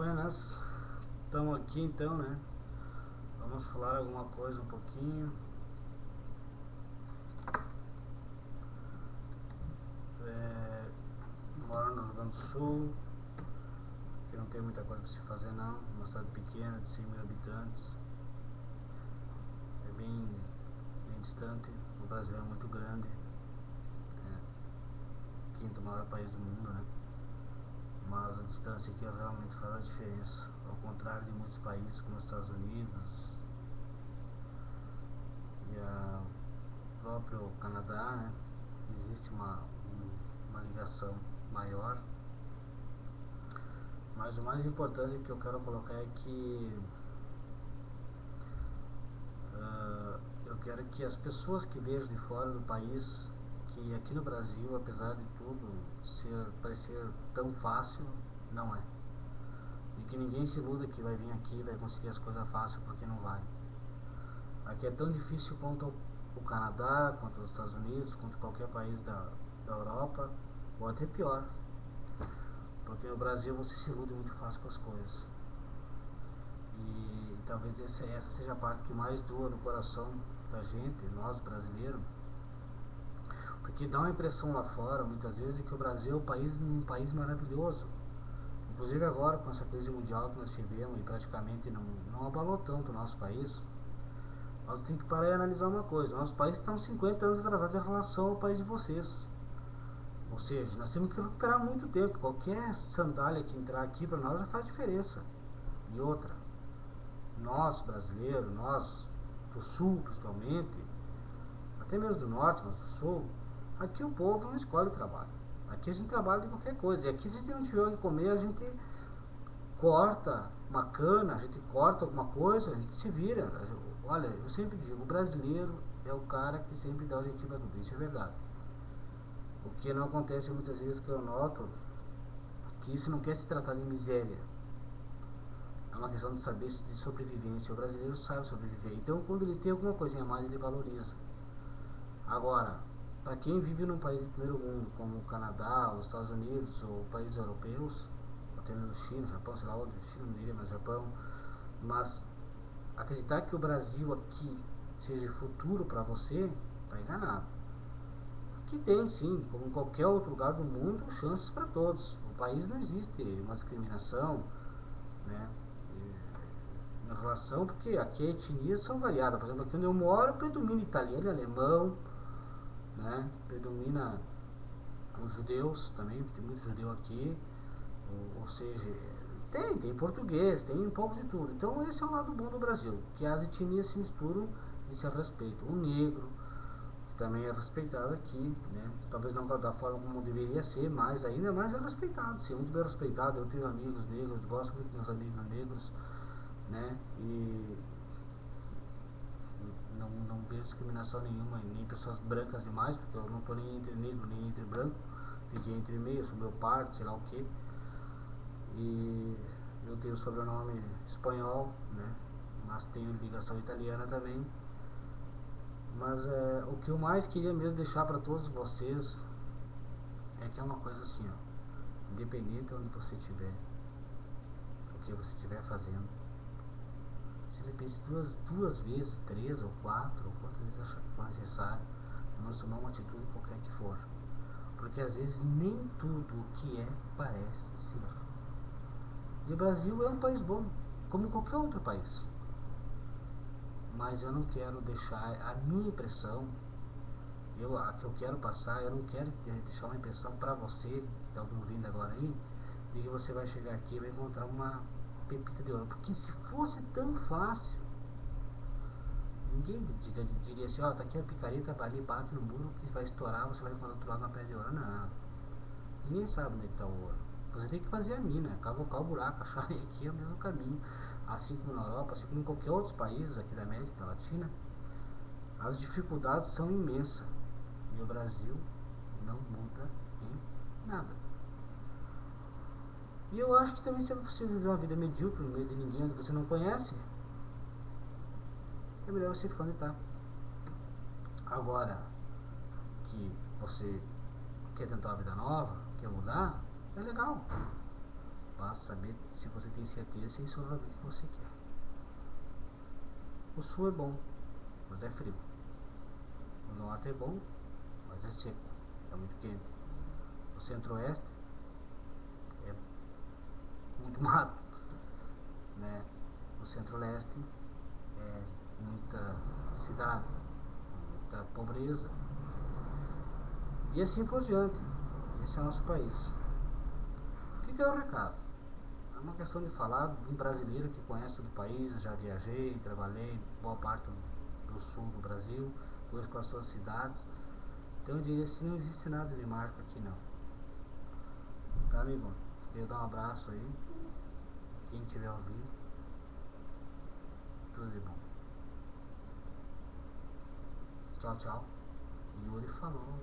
Buenas, estamos aqui então, né? Vamos falar alguma coisa um pouquinho. Moro no Rio Grande do Sul, que não tem muita coisa para se fazer não. Uma cidade pequena de 100 mil habitantes, é bem distante. O Brasil é muito grande, é o quinto maior país do mundo, né? Mas a distância aqui realmente faz a diferença. Ao contrário de muitos países como os Estados Unidos e o próprio Canadá, né? Existe uma ligação maior. Mas o mais importante que eu quero colocar é que eu quero que as pessoas que vejam de fora do país, que aqui no Brasil, apesar de tudo parecer tão fácil, não é. E que ninguém se iluda que vai vir aqui e vai conseguir as coisas fáceis, porque não vai. Aqui é tão difícil quanto o Canadá, quanto os Estados Unidos, quanto qualquer país da Europa, ou até pior. Porque no Brasil você se ilude muito fácil com as coisas. E talvez essa seja a parte que mais doa no coração da gente, nós brasileiros, porque dá uma impressão lá fora, muitas vezes, de que o Brasil é um país maravilhoso. Inclusive agora, com essa crise mundial que nós tivemos e praticamente não abalou tanto o nosso país, nós temos que parar e analisar uma coisa. Nosso país está uns 50 anos atrasado em relação ao país de vocês. Ou seja, nós temos que recuperar muito tempo. Qualquer sandália que entrar aqui para nós já faz diferença. E outra, nós brasileiros, nós do sul principalmente, até mesmo do norte, mas do sul, aqui o povo não escolhe trabalho. Aqui a gente trabalha de qualquer coisa. E aqui, se a gente não tiver o que comer, a gente corta uma cana, a gente corta alguma coisa, a gente se vira. Olha, eu sempre digo, o brasileiro é o cara que sempre dá o jeitinho pra tudo. Isso é verdade. O que não acontece muitas vezes, que eu noto, que isso não quer se tratar de miséria. É uma questão de saber de sobrevivência. O brasileiro sabe sobreviver. Então, quando ele tem alguma coisinha a mais, ele valoriza. Agora, para quem vive num país de primeiro mundo, como o Canadá, os Estados Unidos ou países europeus, até mesmo China, Japão, sei lá onde, China não diria, mas Japão, mas acreditar que o Brasil aqui seja futuro para você, tá enganado. Que tem sim, como em qualquer outro lugar do mundo, chances para todos. O país não existe uma discriminação, né? Em relação, porque aqui as etnias são variadas. Por exemplo, aqui onde eu moro predomina italiano e alemão, né? Predomina os judeus também, tem muito judeu aqui, ou seja, tem português, tem um pouco de tudo. Então esse é o lado bom do Brasil, que as etnias se misturam e se respeitam. O negro, que também é respeitado aqui, né? Talvez não da forma como deveria ser, mas ainda mais é respeitado, sim, muito bem respeitado. Eu tenho amigos negros, gosto muito dos meus amigos negros, né? E não vejo discriminação nenhuma, nem pessoas brancas demais, porque eu não estou nem entre negro nem entre branco, fiquei entre meio, sou meu parto, sei lá o que. E eu tenho sobrenome espanhol, né? Mas tenho ligação italiana também. Mas o que eu mais queria mesmo deixar para todos vocês é que é uma coisa assim, ó, independente de onde você estiver, o que você estiver fazendo, se ele pense duas vezes, três ou quatro, ou quantas vezes achar que for necessário, nós tomar uma atitude qualquer que for. Porque às vezes nem tudo o que é parece ser. E o Brasil é um país bom, como qualquer outro país. Mas eu não quero deixar a minha impressão, a que eu quero passar, eu não quero deixar uma impressão para você, que está me ouvindo agora aí, de que você vai chegar aqui e vai encontrar uma pepita de ouro. Porque se fosse tão fácil, ninguém diria assim, ó, tá aqui a picareta, vai ali, bate no muro que vai estourar, você vai encontrar outro lado uma pedra de ouro. Não. Ninguém sabe onde está o ouro. Você tem que fazer a mina, cavocar o buraco, achar aqui é o mesmo caminho. Assim como na Europa, assim como em qualquer outro país aqui da América Latina, as dificuldades são imensas. E o Brasil não muda em nada. E eu acho que também, se você viver uma vida medíocre no meio de ninguém onde você não conhece, é melhor você ficar onde está. Agora que você quer tentar uma vida nova, quer mudar, é legal. Basta saber se você tem certeza se é isso realmente que você quer. O sul é bom, mas é frio. O norte é bom, mas é seco, é muito quente. O centro-oeste é muito mato, né? O centro-leste é muita cidade, muita pobreza. E assim por diante. Esse é o nosso país. Fica o recado. É uma questão de falar de um brasileiro que conhece todo o país, já viajei, trabalhei boa parte do sul do Brasil, conheço quase todas as cidades. Então eu diria assim, não existe nada de marca aqui não. Tá, amigo? Queria dar um abraço aí. Quem tiver ouvindo, tudo de bom. Tchau, tchau. Yuri falou.